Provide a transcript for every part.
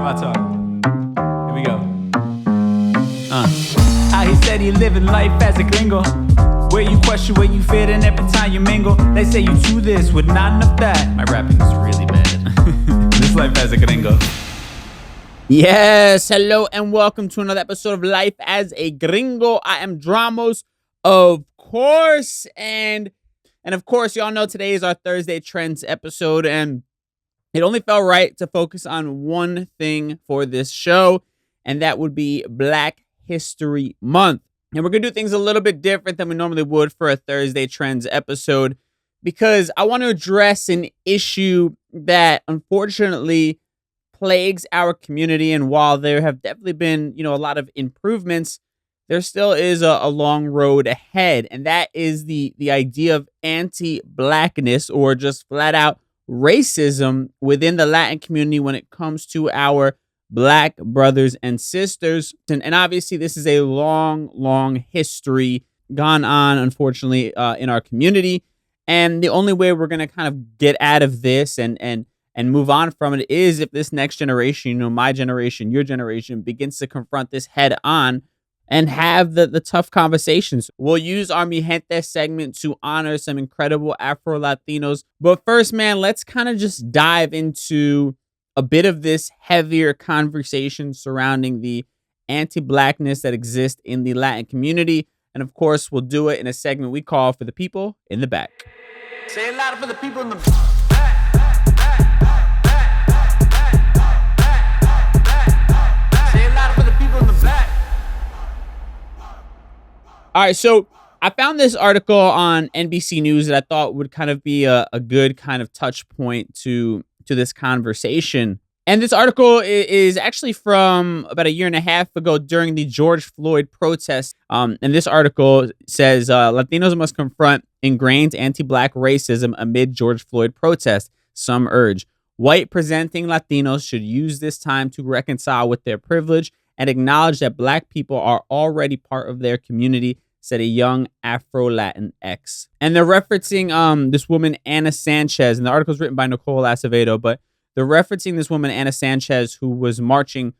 my talk. Here we go. How he said he living life as a gringo, where you question where you fit in every time you mingle. They say you do this with not enough that. My rapping is really bad. This life as a gringo. Yes, hello and welcome to another episode of Life as a Gringo. I am Dramos, of course, and of course, y'all know today is our Thursday Trends episode, and it only felt right to focus on one thing for this show, and that would be Black History Month. And we're going to do things a little bit different than we normally would for a Thursday Trends episode, because I want to address an issue that unfortunately plagues our community. And while there have definitely been, a lot of improvements, there still is a long road ahead. And that is the idea of anti-Blackness, or just flat out racism within the Latin community when it comes to our Black brothers and sisters. And obviously this is a long history gone on, unfortunately, in our community. And the only way we're going to kind of get out of this and move on from it is if this next generation, my generation, your generation, begins to confront this head on and have the tough conversations. We'll use our Mi Gente segment to honor some incredible Afro-Latinos. But first, man, let's kind of just dive into a bit of this heavier conversation surrounding the anti-Blackness that exists in the Latin community. And of course, we'll do it in a segment we call For the People in the Back. Say it louder for the people in the back. All right, so I found this article on NBC News that I thought would kind of be a good kind of touch point to this conversation. And this article is actually from about a year and a half ago during the George Floyd protests. And this article says, Latinos must confront ingrained anti-Black racism amid George Floyd protests. Some urge. White presenting Latinos should use this time to reconcile with their privilege and acknowledge that Black people are already part of their community, said a young Afro-Latinx. And they're referencing this woman, Anna Sanchez, and the article is written by Nicole Acevedo, but they're referencing this woman, Anna Sanchez, who was marching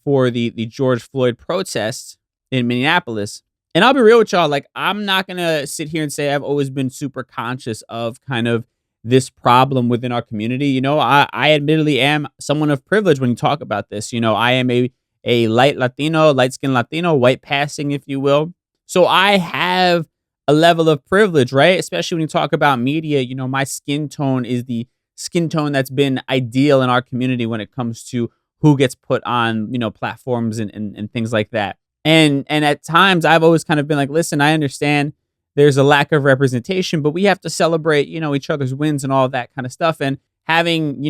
for the George Floyd protests in Minneapolis. And I'll be real with y'all, I'm not going to sit here and say I've always been super conscious of kind of this problem within our community. I admittedly am someone of privilege when you talk about this. I am a light-skinned Latino, white passing, if you will. So I have a level of privilege, right? Especially when you talk about media, my skin tone is the skin tone that's been ideal in our community when it comes to who gets put on, platforms and things like that. And at times I've always kind of been like, listen, I understand there's a lack of representation, but we have to celebrate, each other's wins and all that kind of stuff. And having,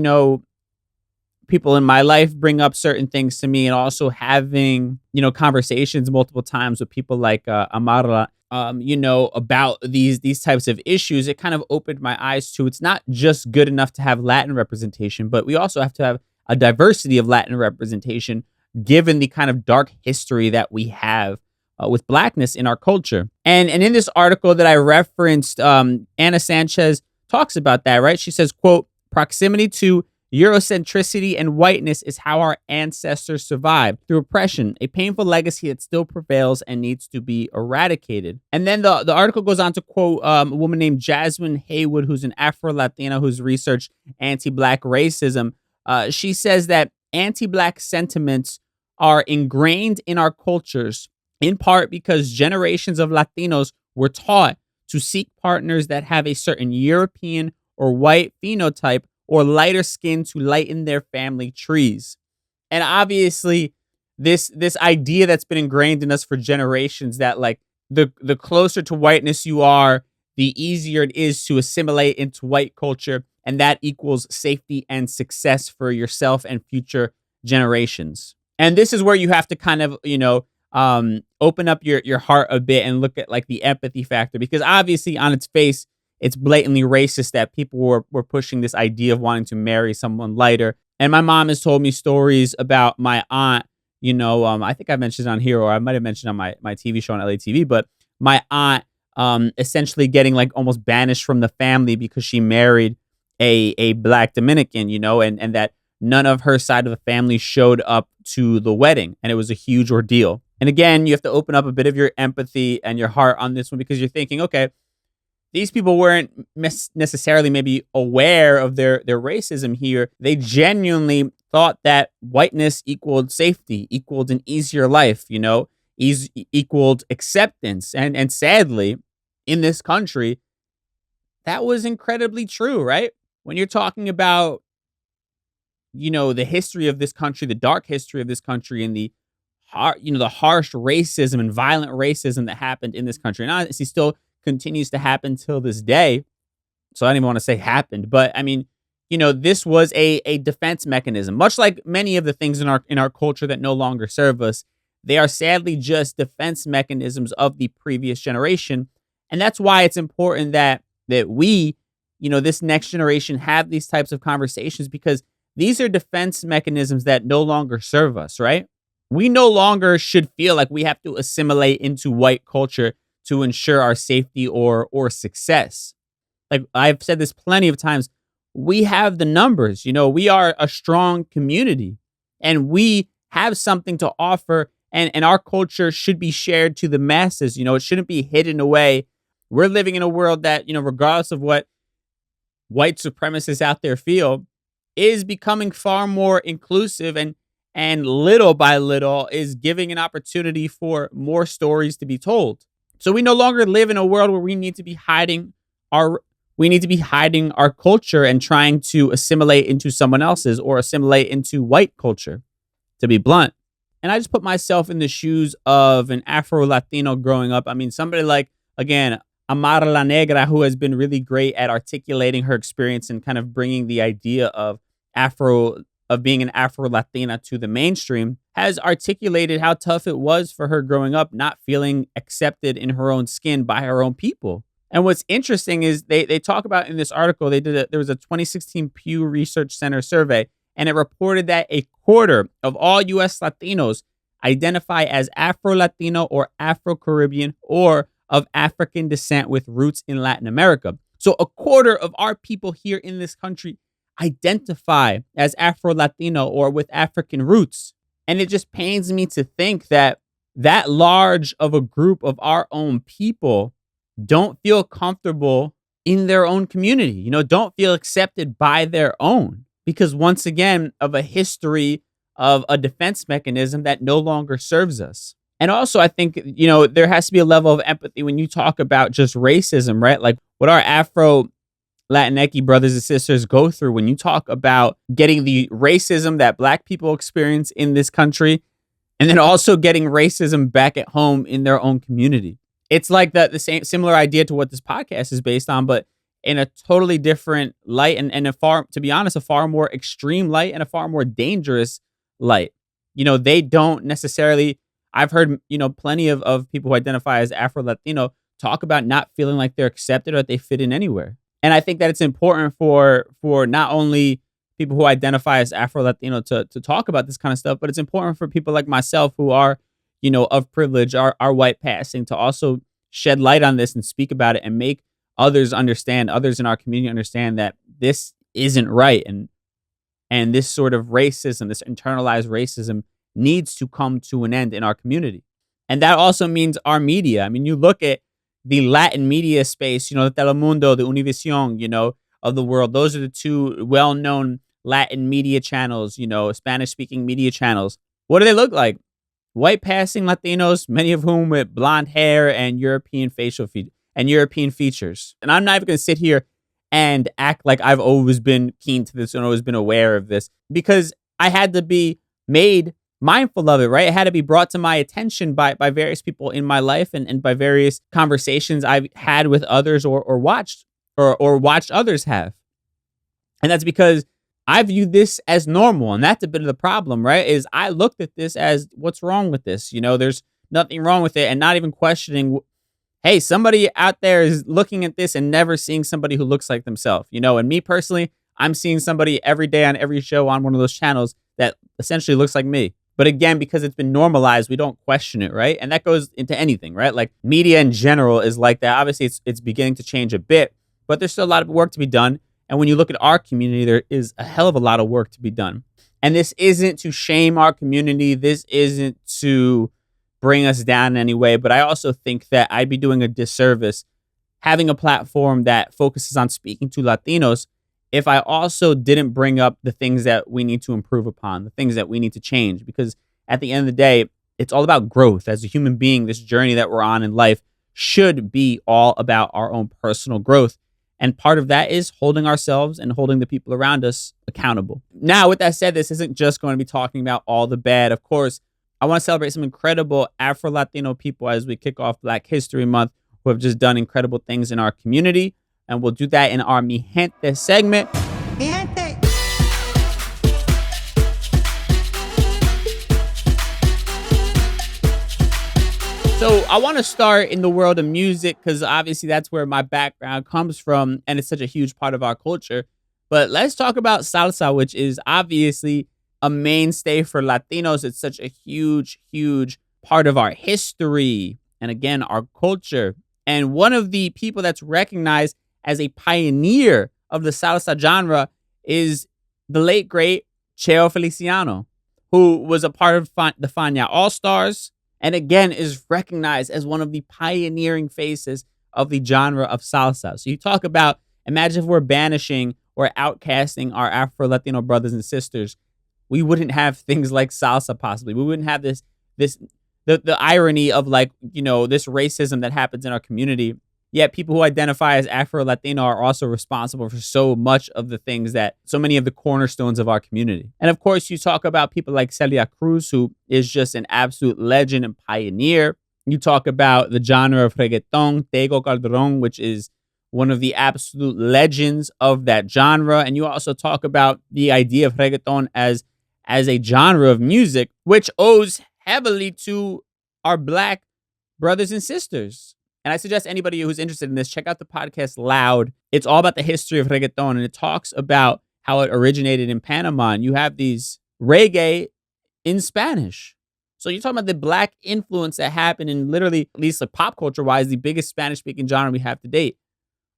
people in my life bring up certain things to me, and also having, conversations multiple times with people like Amara, about these types of issues, it kind of opened my eyes to it's not just good enough to have Latin representation, but we also have to have a diversity of Latin representation given the kind of dark history that we have with Blackness in our culture. And in this article that I referenced, Anna Sanchez talks about that, right? She says, quote, proximity to Eurocentricity and whiteness is how our ancestors survived through oppression, a painful legacy that still prevails and needs to be eradicated. And then the article goes on to quote a woman named Jasmine Haywood, who's an Afro-Latina who's researched anti-Black racism. She says that anti-Black sentiments are ingrained in our cultures, in part because generations of Latinos were taught to seek partners that have a certain European or white phenotype or lighter skin to lighten their family trees. And obviously, this idea that's been ingrained in us for generations that the closer to whiteness you are, the easier it is to assimilate into white culture, and that equals safety and success for yourself and future generations. And this is where you have to kind of, open up your heart a bit and look at the empathy factor, because obviously on its face, it's blatantly racist that people were pushing this idea of wanting to marry someone lighter. And my mom has told me stories about my aunt, I think I mentioned it on here, or I might have mentioned on my TV show on LATV, but my aunt essentially getting almost banished from the family because she married a Black Dominican, and that none of her side of the family showed up to the wedding, and it was a huge ordeal. And again, you have to open up a bit of your empathy and your heart on this one, because you're thinking, okay, these people weren't necessarily maybe aware of their racism here. They genuinely thought that whiteness equaled safety, equaled an easier life, equaled acceptance. And sadly, in this country, that was incredibly true, right? When you're talking about, the history of this country, the dark history of this country, and the harsh racism and violent racism that happened in this country, and honestly still continues to happen till this day. So I don't even want to say happened, but I mean, this was a defense mechanism, much like many of the things in our culture that no longer serve us. They are sadly just defense mechanisms of the previous generation. And that's why it's important that we, this next generation, have these types of conversations, because these are defense mechanisms that no longer serve us, right? We no longer should feel like we have to assimilate into white culture to ensure our safety or success. Like I've said this plenty of times, we have the numbers, we are a strong community, and we have something to offer, and our culture should be shared to the masses. It shouldn't be hidden away. We're living in a world that, regardless of what white supremacists out there feel, is becoming far more inclusive, and little by little is giving an opportunity for more stories to be told. So we no longer live in a world where we need to be hiding our culture and trying to assimilate into someone else's, or assimilate into white culture, to be blunt. And I just put myself in the shoes of an Afro-Latino growing up. I mean, somebody like, again, Amara La Negra, who has been really great at articulating her experience and kind of bringing the idea of being an Afro-Latina to the mainstream, has articulated how tough it was for her growing up, not feeling accepted in her own skin by her own people. And what's interesting is they talk about in this article, there was a 2016 Pew Research Center survey, and it reported that a quarter of all U.S. Latinos identify as Afro-Latino or Afro-Caribbean, or of African descent with roots in Latin America. So a quarter of our people here in this country identify as Afro-Latino or with African roots. And it just pains me to think that large of a group of our own people don't feel comfortable in their own community, don't feel accepted by their own, because once again, of a history of a defense mechanism that no longer serves us. And also, I think, there has to be a level of empathy when you talk about just racism, right? Like what our Latinx brothers and sisters go through when you talk about getting the racism that Black people experience in this country, and then also getting racism back at home in their own community. It's like the same similar idea to what this podcast is based on, but in a totally different light, and to be honest, a far more extreme light, and a far more dangerous light. They don't necessarily. I've heard, plenty of people who identify as Afro-Latino talk about not feeling like they're accepted or that they fit in anywhere. And I think that it's important for not only people who identify as Afro-Latino to talk about this kind of stuff, but it's important for people like myself who are, of privilege, are white passing, to also shed light on this and speak about it, and make others in our community understand that this isn't right. And this sort of racism, this internalized racism, needs to come to an end in our community. And that also means our media. I mean, you look at the Latin media space, the Telemundo, the Univision, of the world. Those are the two well-known Latin media channels, Spanish-speaking media channels. What do they look like? White passing Latinos, many of whom with blonde hair and European European features. And I'm not even going to sit here and act like I've always been keen to this and always been aware of this, because I had to be made mindful of it, right? It had to be brought to my attention by various people in my life, and by various conversations I've had with others, or watched others have. And that's because I view this as normal. And that's a bit of the problem, right? Is I looked at this as, what's wrong with this? There's nothing wrong with it, and not even questioning, hey, somebody out there is looking at this and never seeing somebody who looks like themselves, and me personally, I'm seeing somebody every day on every show on one of those channels that essentially looks like me. But again, because it's been normalized, we don't question it, right? And that goes into anything, right? Like media in general is like that. Obviously, it's beginning to change a bit, but there's still a lot of work to be done. And when you look at our community, there is a hell of a lot of work to be done. And this isn't to shame our community. This isn't to bring us down in any way. But I also think that I'd be doing a disservice having a platform that focuses on speaking to Latinos if I also didn't bring up the things that we need to improve upon, the things that we need to change. Because at the end of the day, it's all about growth. As a human being, this journey that we're on in life should be all about our own personal growth. And part of that is holding ourselves and holding the people around us accountable. Now, with that said, this isn't just going to be talking about all the bad. Of course, I want to celebrate some incredible Afro-Latino people as we kick off Black History Month who have just done incredible things in our community. And we'll do that in our Mi Gente segment. Mi Gente. So I want to start in the world of music because obviously that's where my background comes from and it's such a huge part of our culture. But let's talk about salsa, which is obviously a mainstay for Latinos. It's such a huge, huge part of our history and, again, our culture. And one of the people that's recognized as a pioneer of the salsa genre is the late, great Cheo Feliciano, who was a part of the Fania All-Stars, and again is recognized as one of the pioneering faces of the genre of salsa. So you talk about, imagine if we're banishing or outcasting our Afro-Latino brothers and sisters, we wouldn't have things like salsa possibly. We wouldn't have the irony of this racism that happens in our community. Yet people who identify as Afro-Latino are also responsible for so much of the things that, so many of the cornerstones of our community. And of course, you talk about people like Celia Cruz, who is just an absolute legend and pioneer. You talk about the genre of reggaeton, Tego Calderon, which is one of the absolute legends of that genre. And you also talk about the idea of reggaeton as a genre of music, which owes heavily to our Black brothers and sisters. And I suggest anybody who's interested in this, check out the podcast Loud. It's all about the history of reggaeton, and it talks about how it originated in Panama. And you have these reggae in Spanish. So you're talking about the Black influence that happened in literally, at least like pop culture-wise, the biggest Spanish-speaking genre we have to date.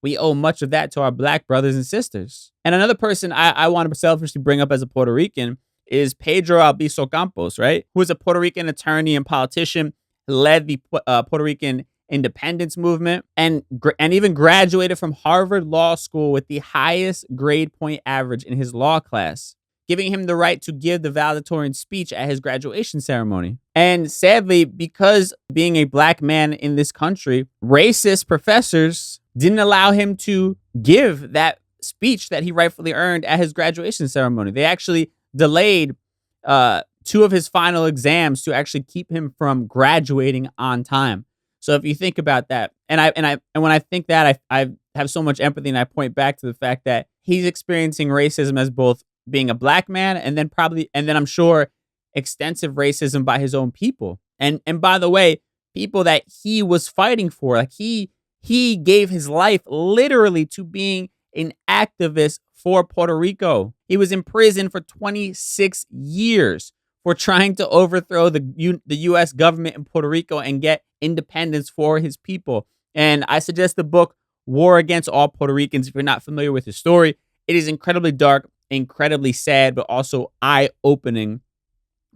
We owe much of that to our Black brothers and sisters. And another person I want to selfishly bring up as a Puerto Rican is Pedro Albizu Campos, right? Who is a Puerto Rican attorney and politician, led the Puerto Rican independence movement, and even graduated from Harvard Law School with the highest grade point average in his law class, giving him the right to give the valedictorian speech at his graduation ceremony. And sadly, because being a Black man in this country, racist professors didn't allow him to give that speech that he rightfully earned at his graduation ceremony. They actually delayed two of his final exams to actually keep him from graduating on time. So if you think about that, and when I think that, I have so much empathy, and I point back to the fact that he's experiencing racism as both being a Black man and then I'm sure extensive racism by his own people. And by the way, people that he was fighting for, like he gave his life literally to being an activist for Puerto Rico. He was in prison for 26 years for trying to overthrow the U.S. government in Puerto Rico and get independence for his people. And I suggest the book War Against All Puerto Ricans if you're not familiar with his story. It is incredibly dark, incredibly sad, but also eye-opening.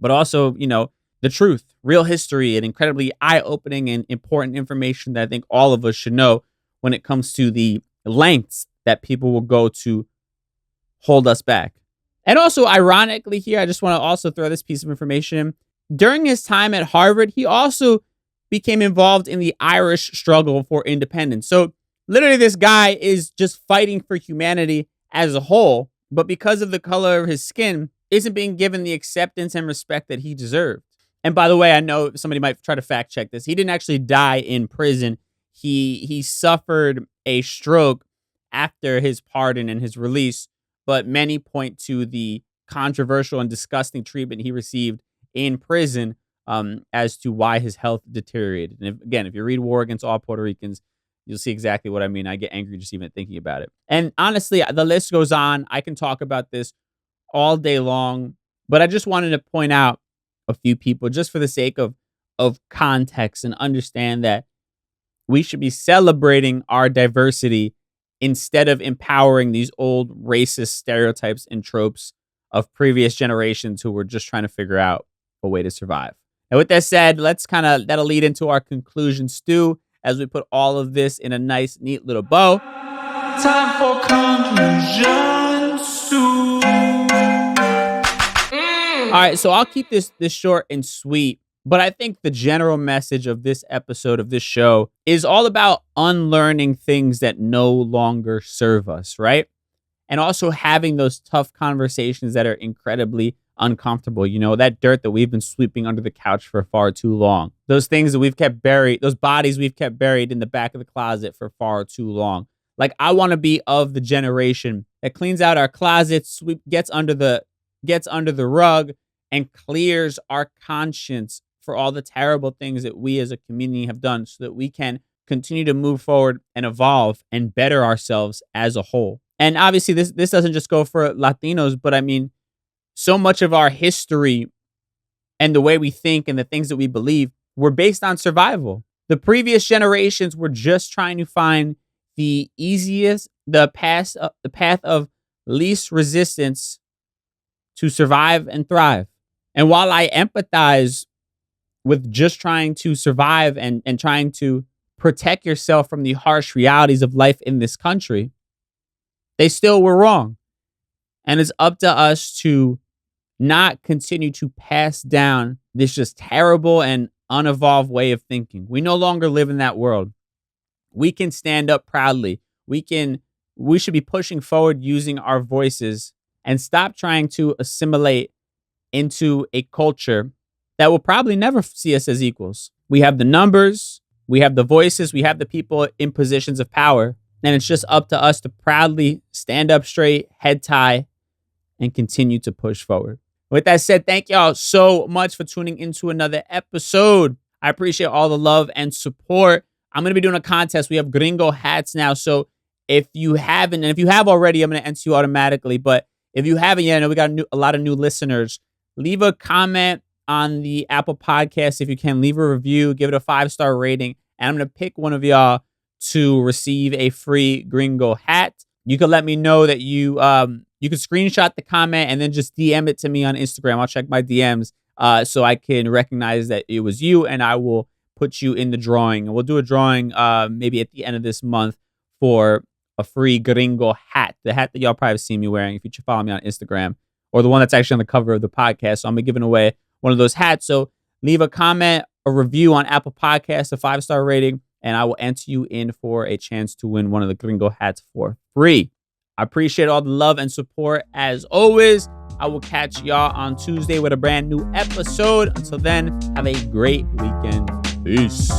But also, the truth, real history, and incredibly eye-opening and important information that I think all of us should know when it comes to the lengths that people will go to hold us back. And also, ironically here, I just want to also throw this piece of information in. During his time at Harvard, he also became involved in the Irish struggle for independence. So literally, this guy is just fighting for humanity as a whole, but because of the color of his skin, isn't being given the acceptance and respect that he deserved. And by the way, I know somebody might try to fact check this. He didn't actually die in prison. He suffered a stroke after his pardon and his release, but many point to the controversial and disgusting treatment he received in prison as to why his health deteriorated. And if you read War Against All Puerto Ricans, you'll see exactly what I mean. I get angry just even thinking about it. And honestly, the list goes on. I can talk about this all day long, but I just wanted to point out a few people just for the sake of context and understand that we should be celebrating our diversity instead of empowering these old racist stereotypes and tropes of previous generations who were just trying to figure out a way to survive. And with that said, that'll lead into our conclusion, Stu, as we put all of this in a nice, neat little bow. Time for conclusion, Stu. All right, so I'll keep this short and sweet, but I think the general message of this episode of this show is all about unlearning things that no longer serve us, right? And also having those tough conversations that are incredibly uncomfortable. You know, that dirt that we've been sweeping under the couch for far too long. Those things that we've kept buried, those bodies we've kept buried in the back of the closet for far too long. Like, I want to be of the generation that cleans out our closets, gets under the rug, and clears our conscience for all the terrible things that we as a community have done, so that we can continue to move forward and evolve and better ourselves as a whole. And obviously this doesn't just go for Latinos, but I mean, so much of our history and the way we think and the things that we believe were based on survival. The previous generations were just trying to find the path of least resistance to survive and thrive. And while I empathize with just trying to survive and trying to protect yourself from the harsh realities of life in this country, they still were wrong. And it's up to us to not continue to pass down this just terrible and unevolved way of thinking. We no longer live in that world. We can stand up proudly. We should be pushing forward using our voices and stop trying to assimilate into a culture that will probably never see us as equals. We have the numbers, we have the voices, we have the people in positions of power, and it's just up to us to proudly stand up straight, head tie, and continue to push forward. With that said, thank y'all so much for tuning into another episode. I appreciate all the love and support. I'm going to be doing a contest. We have Gringo hats now, so if you haven't, and if you have already, I'm going to enter you automatically, but if you haven't yet, I know we got a lot of new listeners. Leave a comment on the Apple Podcast if you can. Leave a review, give it a 5-star rating, and I'm going to pick one of y'all to receive a free Gringo hat. You can let me know that you can screenshot the comment and then just DM it to me on Instagram. I'll check my DMs so I can recognize that it was you, and I will put you in the drawing. And we'll do a drawing maybe at the end of this month for a free Gringo hat, the hat that y'all probably seen me wearing if you follow me on Instagram, or the one that's actually on the cover of the podcast. So I'm going to be giving away one of those hats. So leave a comment, a review on Apple Podcasts, a 5-star rating, and I will enter you in for a chance to win one of the Gringo hats for free. I appreciate all the love and support as always. I will catch y'all on Tuesday with a brand new episode. Until then, have a great weekend. Peace.